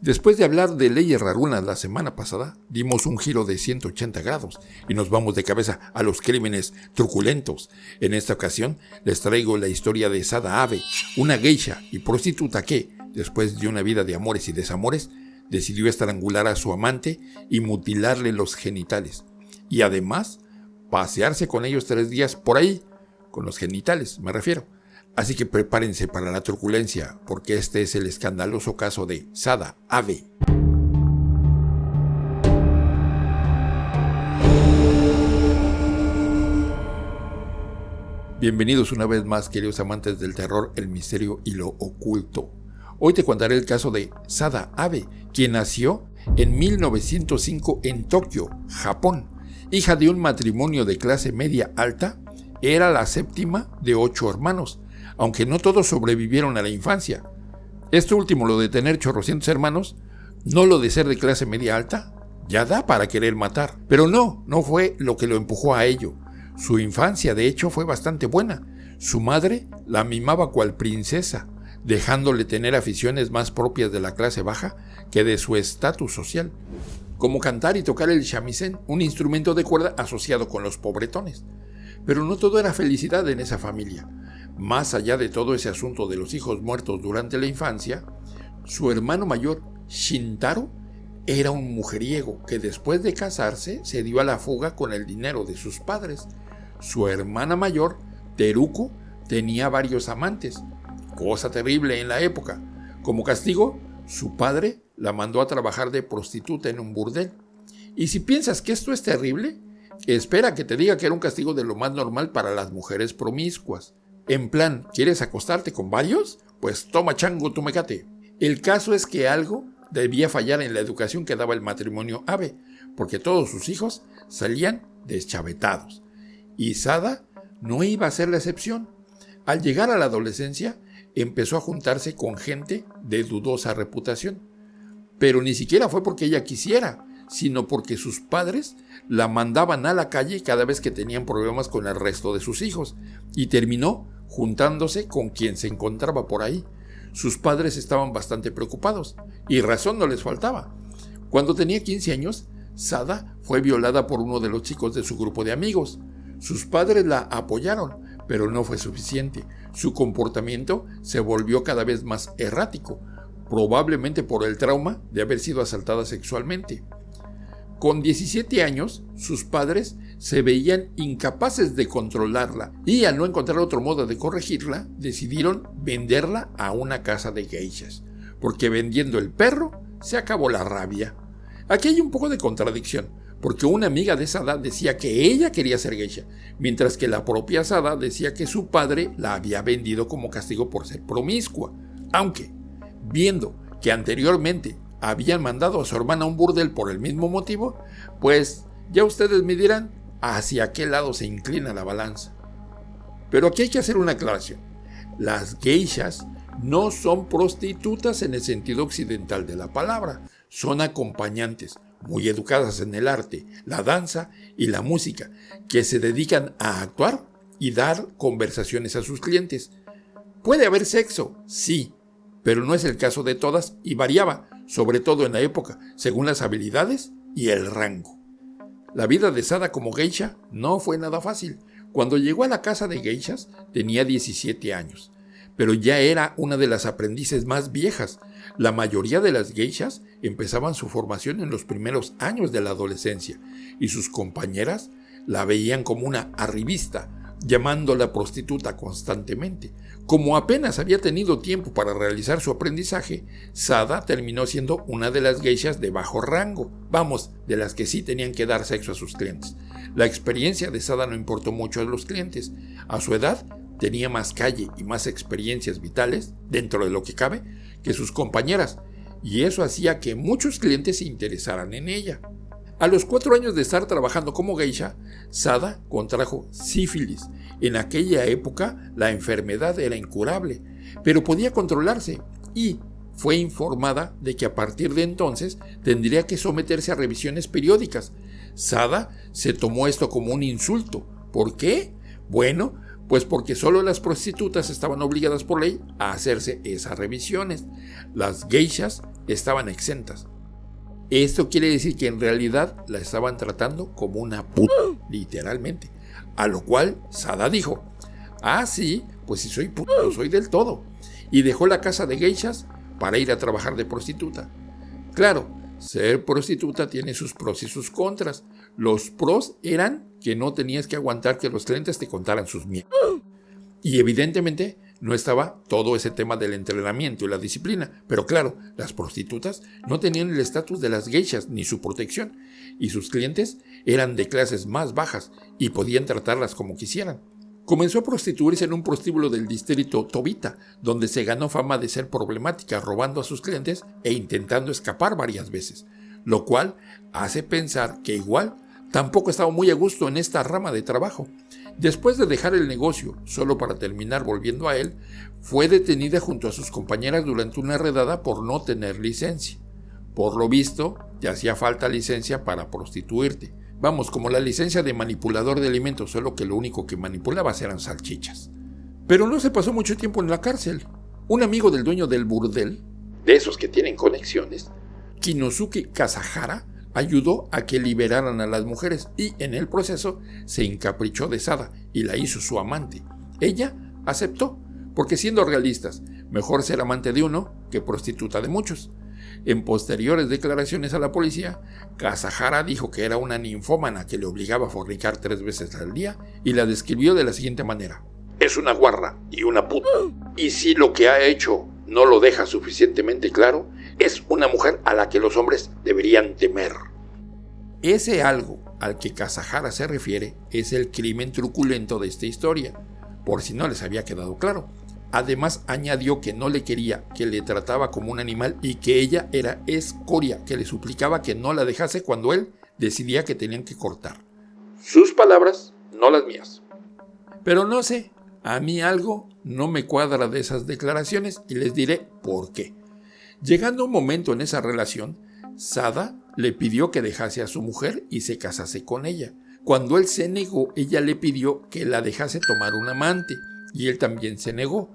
Después de hablar de leyes rarunas la semana pasada, dimos un giro de 180 grados y nos vamos de cabeza a los crímenes truculentos. En esta ocasión les traigo la historia de Sada Abe, una geisha y prostituta que, después de una vida de amores y desamores, decidió estrangular a su amante y mutilarle los genitales. Y además, pasearse con ellos 3 días por ahí, con los genitales me refiero. Así que prepárense para la turbulencia, porque este es el escandaloso caso de Sada Abe. Bienvenidos una vez más, queridos amantes del terror, el misterio y lo oculto. Hoy te contaré el caso de Sada Abe, quien nació en 1905 en Tokio, Japón. Hija de un matrimonio de clase media alta, era la séptima de 8 hermanos. Aunque no todos sobrevivieron a la infancia. Esto último, lo de tener chorrocientos hermanos, no lo de ser de clase media alta, ya da para querer matar. Pero no fue lo que lo empujó a ello. Su infancia, de hecho, fue bastante buena. Su madre la mimaba cual princesa, dejándole tener aficiones más propias de la clase baja que de su estatus social, como cantar y tocar el shamisen, un instrumento de cuerda asociado con los pobretones. Pero no todo era felicidad en esa familia. Más allá de todo ese asunto de los hijos muertos durante la infancia, su hermano mayor, Shintaro, era un mujeriego que después de casarse se dio a la fuga con el dinero de sus padres. Su hermana mayor, Teruko, tenía varios amantes, cosa terrible en la época. Como castigo, su padre la mandó a trabajar de prostituta en un burdel. Y si piensas que esto es terrible, espera que te diga que era un castigo de lo más normal para las mujeres promiscuas. En plan, ¿quieres acostarte con varios? Pues toma chango tu mecate. El caso es que algo debía fallar en la educación que daba el matrimonio Abe, porque todos sus hijos salían deschavetados. Y Sada no iba a ser la excepción. Al llegar a la adolescencia, empezó a juntarse con gente de dudosa reputación. Pero ni siquiera fue porque ella quisiera, sino porque sus padres la mandaban a la calle cada vez que tenían problemas con el resto de sus hijos, y terminó juntándose con quien se encontraba por ahí. Sus padres estaban bastante preocupados, y razón no les faltaba. Cuando tenía 15 años, Sada fue violada por uno de los chicos de su grupo de amigos. Sus padres la apoyaron, pero no fue suficiente. Su comportamiento se volvió cada vez más errático, probablemente por el trauma de haber sido asaltada sexualmente. Con 17 años, sus padres se veían incapaces de controlarla y al no encontrar otro modo de corregirla, decidieron venderla a una casa de geishas, porque vendiendo el perro se acabó la rabia. Aquí hay un poco de contradicción, porque una amiga de Sada decía que ella quería ser geisha, mientras que la propia Sada decía que su padre la había vendido como castigo por ser promiscua, aunque, viendo que anteriormente habían mandado a su hermana a un burdel por el mismo motivo, pues ya ustedes me dirán hacia qué lado se inclina la balanza. Pero aquí hay que hacer una aclaración. Las geishas no son prostitutas en el sentido occidental de la palabra, son acompañantes, muy educadas en el arte, la danza y la música, que se dedican a actuar y dar conversaciones a sus clientes. Puede haber sexo, sí, pero no es el caso de todas y variaba, sobre todo en la época, según las habilidades y el rango. La vida de Sada como geisha no fue nada fácil. Cuando llegó a la casa de geishas tenía 17 años, pero ya era una de las aprendices más viejas. La mayoría de las geishas empezaban su formación en los primeros años de la adolescencia y sus compañeras la veían como una arribista, llamándola prostituta constantemente. Como apenas había tenido tiempo para realizar su aprendizaje, Sada terminó siendo una de las geishas de bajo rango, de las que sí tenían que dar sexo a sus clientes. La experiencia de Sada no importó mucho a los clientes. A su edad, tenía más calle y más experiencias vitales, dentro de lo que cabe, que sus compañeras, y eso hacía que muchos clientes se interesaran en ella. A los 4 años de estar trabajando como geisha, Sada contrajo sífilis. En aquella época la enfermedad era incurable, pero podía controlarse y fue informada de que a partir de entonces tendría que someterse a revisiones periódicas. Sada se tomó esto como un insulto. ¿Por qué? Bueno, Pues porque solo las prostitutas estaban obligadas por ley a hacerse esas revisiones. Las geishas estaban exentas. Esto quiere decir que en realidad la estaban tratando como una puta, literalmente. A lo cual Sada dijo: ah, sí, pues si soy puta, lo soy del todo. Y dejó la casa de geishas para ir a trabajar de prostituta. Claro, ser prostituta tiene sus pros y sus contras. Los pros eran que no tenías que aguantar que los clientes te contaran sus mierdas. Y evidentemente no estaba todo ese tema del entrenamiento y la disciplina. Pero claro, las prostitutas no tenían el estatus de las geishas ni su protección. Y sus clientes eran de clases más bajas y podían tratarlas como quisieran. Comenzó a prostituirse en un prostíbulo del distrito Tobita, donde se ganó fama de ser problemática, robando a sus clientes e intentando escapar varias veces, lo cual hace pensar que igual tampoco estaba muy a gusto en esta rama de trabajo. Después de dejar el negocio, solo para terminar volviendo a él, fue detenida junto a sus compañeras durante una redada por no tener licencia. Por lo visto, te hacía falta licencia para prostituirte. Vamos, como la licencia de manipulador de alimentos, solo que lo único que manipulabas eran salchichas. Pero no se pasó mucho tiempo en la cárcel. Un amigo del dueño del burdel, de esos que tienen conexiones, Kinosuke Kasahara, ayudó a que liberaran a las mujeres y en el proceso se encaprichó de Sada y la hizo su amante. Ella aceptó, porque siendo realistas, mejor ser amante de uno que prostituta de muchos. En posteriores declaraciones a la policía, Kasahara dijo que era una ninfómana que le obligaba a fornicar 3 veces al día y la describió de la siguiente manera: es una guarra y una puta. Y si lo que ha hecho no lo deja suficientemente claro, es una mujer a la que los hombres deberían temer. Ese algo al que Kasahara se refiere es el crimen truculento de esta historia, por si no les había quedado claro. Además añadió que no le quería, que le trataba como un animal y que ella era escoria, que le suplicaba que no la dejase cuando él decidía que tenían que cortar. Sus palabras, no las mías. Pero no sé, a mí algo no me cuadra de esas declaraciones y les diré por qué. Llegando un momento en esa relación, Sada le pidió que dejase a su mujer y se casase con ella. Cuando él se negó, ella le pidió que la dejase tomar un amante y él también se negó.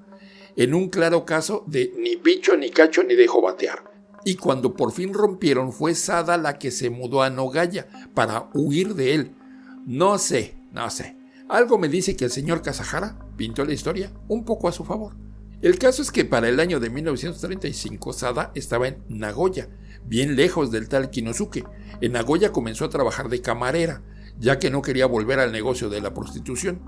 En un claro caso de ni picho, ni cacho, ni dejo batear. Y cuando por fin rompieron, fue Sada la que se mudó a Nogaya para huir de él. No sé. Algo me dice que el señor Kasahara pintó la historia un poco a su favor. El caso es que para el año de 1935, Sada estaba en Nagoya, bien lejos del tal Kinosuke. En Nagoya comenzó a trabajar de camarera, ya que no quería volver al negocio de la prostitución.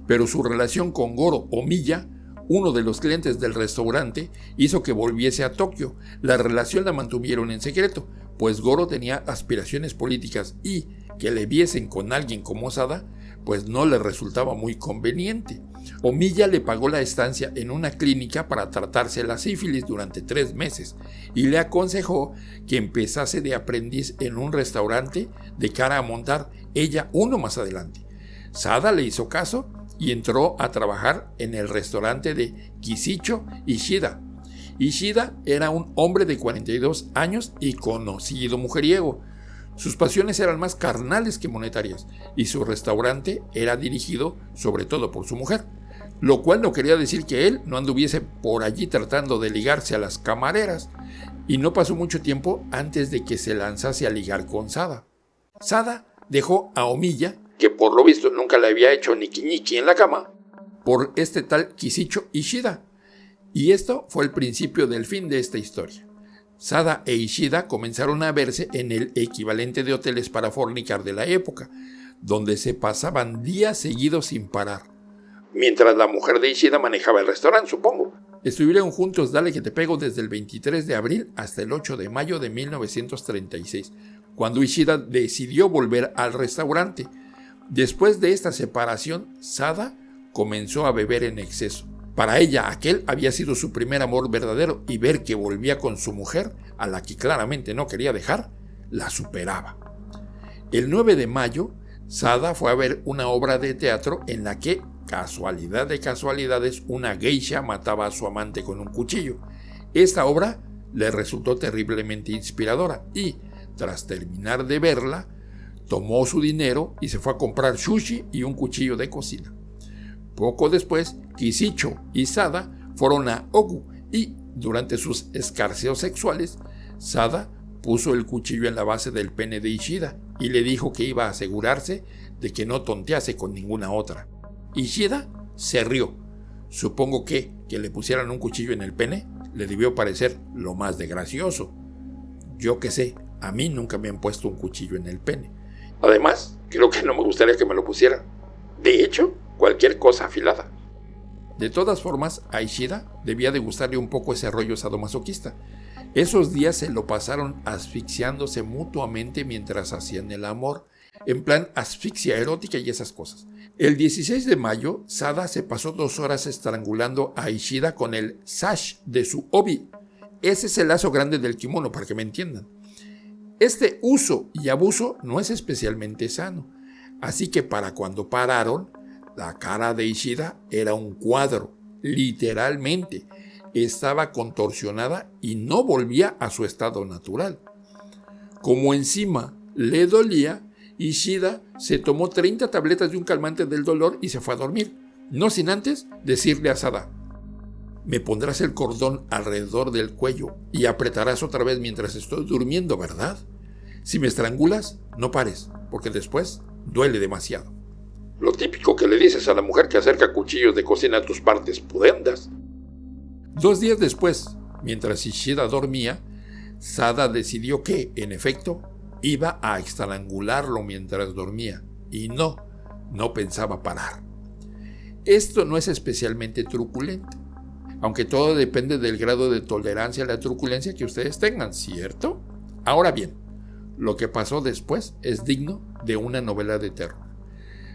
Pero su relación con Goro Omiya, uno de los clientes del restaurante, hizo que volviese a Tokio. La relación la mantuvieron en secreto, pues Goro tenía aspiraciones políticas y que le viesen con alguien como Sada, pues no le resultaba muy conveniente. Omiya le pagó la estancia en una clínica para tratarse la sífilis durante 3 meses y le aconsejó que empezase de aprendiz en un restaurante de cara a montar ella uno más adelante. Sada le hizo caso y entró a trabajar en el restaurante de Kishicho Ishida. Ishida era un hombre de 42 años y conocido mujeriego. Sus pasiones eran más carnales que monetarias y su restaurante era dirigido sobre todo por su mujer, lo cual no quería decir que él no anduviese por allí tratando de ligarse a las camareras, y no pasó mucho tiempo antes de que se lanzase a ligar con Sada. Sada dejó a Omiya, que por lo visto nunca le había hecho niqui en la cama, por este tal Kishicho Ishida, y esto fue el principio del fin de esta historia. Sada e Ishida comenzaron a verse en el equivalente de hoteles para fornicar de la época, donde se pasaban días seguidos sin parar, mientras la mujer de Ishida manejaba el restaurante, supongo. Estuvieron juntos dale que te pego desde el 23 de abril hasta el 8 de mayo de 1936, cuando Ishida decidió volver al restaurante. Después de esta separación, Sada comenzó a beber en exceso. Para ella, aquel había sido su primer amor verdadero y ver que volvía con su mujer, a la que claramente no quería dejar, la superaba. El 9 de mayo, Sada fue a ver una obra de teatro en la que, casualidad de casualidades, una geisha mataba a su amante con un cuchillo. Esta obra le resultó terriblemente inspiradora y, tras terminar de verla, tomó su dinero y se fue a comprar sushi y un cuchillo de cocina. Poco después, Kisicho y Sada fueron a Ogu y, durante sus escarceos sexuales, Sada puso el cuchillo en la base del pene de Ishida y le dijo que iba a asegurarse de que no tontease con ninguna otra. Ishida se rió. Supongo que le pusieran un cuchillo en el pene le debió parecer lo más de gracioso. Yo qué sé, a mí nunca me han puesto un cuchillo en el pene. Además, creo que no me gustaría que me lo pusieran. De hecho, cualquier cosa afilada. De todas formas, a Ishida debía de gustarle un poco ese rollo sadomasoquista. Esos días se lo pasaron asfixiándose mutuamente mientras hacían el amor, en plan asfixia erótica y esas cosas. El 16 de mayo, Sada se pasó 2 horas estrangulando a Ishida con el sash de su obi. Ese es el lazo grande del kimono, para que me entiendan. Este uso y abuso no es especialmente sano, así que para cuando pararon, la cara de Ishida era un cuadro, literalmente. Estaba contorsionada y no volvía a su estado natural. Como encima le dolía, Ishida se tomó 30 tabletas de un calmante del dolor y se fue a dormir, no sin antes decirle a Sada: me pondrás el cordón alrededor del cuello y apretarás otra vez mientras estoy durmiendo, ¿verdad? Si me estrangulas, no pares, porque después duele demasiado. Lo típico que le dices a la mujer que acerca cuchillos de cocina a tus partes pudendas. 2 días después, mientras Ishida dormía, Sada decidió que, en efecto, iba a estrangularlo mientras dormía, y no pensaba parar. Esto no es especialmente truculento, aunque todo depende del grado de tolerancia a la truculencia que ustedes tengan, ¿cierto? Ahora bien, lo que pasó después es digno de una novela de terror.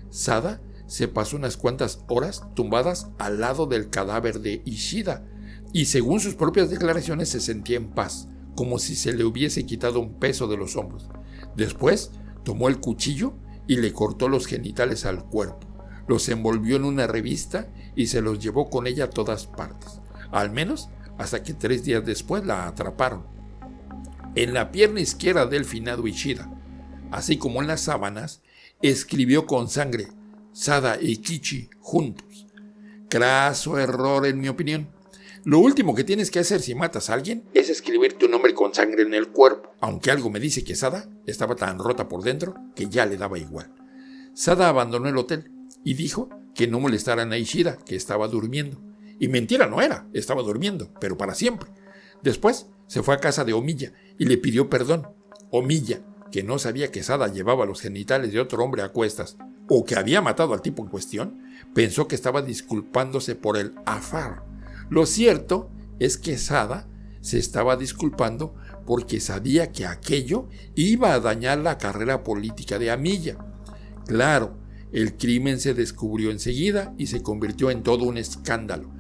Sada se pasó unas cuantas horas tumbadas al lado del cadáver de Ishida, y según sus propias declaraciones se sentía en paz, como si se le hubiese quitado un peso de los hombros. Después tomó el cuchillo y le cortó los genitales al cuerpo, los envolvió en una revista y se los llevó con ella a todas partes, al menos hasta que 3 días después la atraparon. En la pierna izquierda del finado Ishida, así como en las sábanas, escribió con sangre: Sada y Kichi juntos. Craso error, en mi opinión. Lo último que tienes que hacer si matas a alguien es escribir tu nombre con sangre en el cuerpo, aunque algo me dice que Sada estaba tan rota por dentro que ya le daba igual. Sada abandonó el hotel y dijo que no molestaran a Ishida, que estaba durmiendo. Y mentira no era, estaba durmiendo, pero para siempre. Después se fue a casa de Omiya y le pidió perdón. Omiya, que no sabía que Sada llevaba los genitales de otro hombre a cuestas, o que había matado al tipo en cuestión, pensó que estaba disculpándose por el afar. Lo cierto es que Sada se estaba disculpando porque sabía que aquello iba a dañar la carrera política de Omiya. Claro, el crimen se descubrió enseguida y se convirtió en todo un escándalo.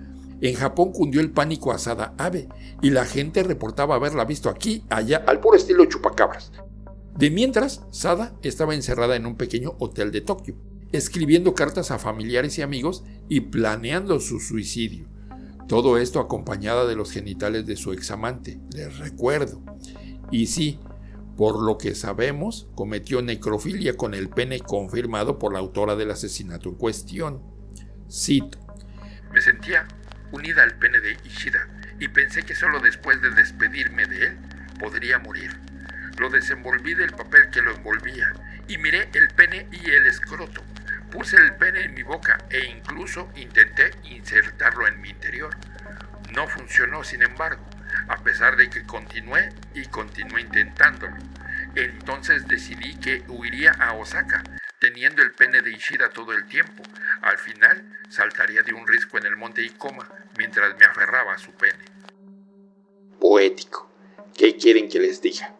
En Japón cundió el pánico a Sada Abe y la gente reportaba haberla visto aquí, allá, al puro estilo chupacabras. De mientras, Sada estaba encerrada en un pequeño hotel de Tokio, escribiendo cartas a familiares y amigos y planeando su suicidio. Todo esto acompañada de los genitales de su examante, les recuerdo. Y sí, por lo que sabemos, cometió necrofilia con el pene confirmado por la autora del asesinato en cuestión. Cito: me sentía unida al pene de Ishida y pensé que solo después de despedirme de él podría morir. Lo desenvolví del papel que lo envolvía y miré el pene y el escroto. Puse el pene en mi boca e incluso intenté insertarlo en mi interior. No funcionó, sin embargo, a pesar de que continué intentándolo. Entonces decidí que huiría a Osaka, teniendo el pene de Ishida todo el tiempo. Al final, saltaría de un risco en el monte Ikoma mientras me aferraba a su pene. Poético. ¿Qué quieren que les diga?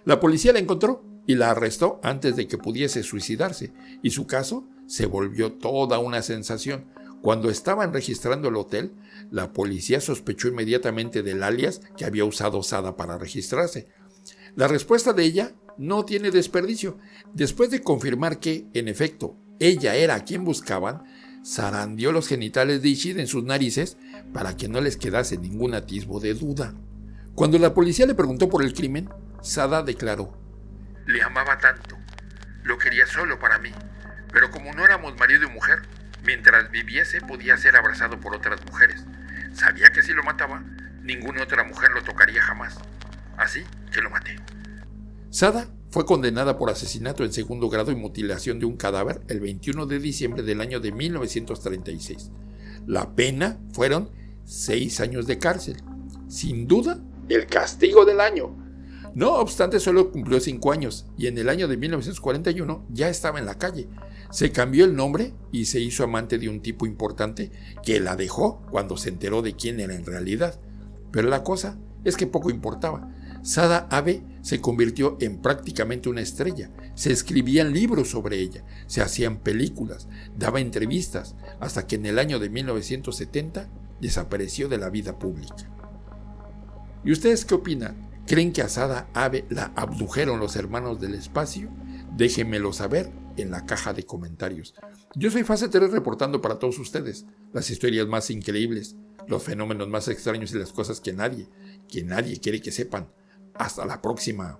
La policía la encontró y la arrestó antes de que pudiese suicidarse, y su caso se volvió toda una sensación. Cuando estaban registrando el hotel, la policía sospechó inmediatamente del alias que había usado Sada para registrarse. La respuesta de ella no tiene desperdicio. Después de confirmar que, en efecto, ella era a quien buscaban, zarandeó los genitales de Ishida en sus narices para que no les quedase ningún atisbo de duda. Cuando la policía le preguntó por el crimen, Sada declaró: le amaba tanto, lo quería solo para mí, pero como no éramos marido y mujer, Mientras viviese podía ser abrazado por otras mujeres. Sabía que si lo mataba, ninguna otra mujer lo tocaría jamás. Así que lo maté. Sada fue condenada por asesinato en segundo grado y mutilación de un cadáver el 21 de diciembre del año de 1936. La pena fueron 6 años de cárcel. Sin duda, el castigo del año. No obstante, solo cumplió 5 años y en el año de 1941 ya estaba en la calle. Se cambió el nombre y se hizo amante de un tipo importante que la dejó cuando se enteró de quién era en realidad. Pero la cosa es que poco importaba. Sada Abe se convirtió en prácticamente una estrella. Se escribían libros sobre ella, se hacían películas, daba entrevistas, hasta que en el año de 1970 desapareció de la vida pública. ¿Y ustedes qué opinan? ¿Creen que a Sada Abe la abdujeron los hermanos del espacio? Déjenmelo saber en la caja de comentarios. Yo soy Fase 3 reportando para todos ustedes las historias más increíbles, los fenómenos más extraños y las cosas que nadie quiere que sepan. Hasta la próxima.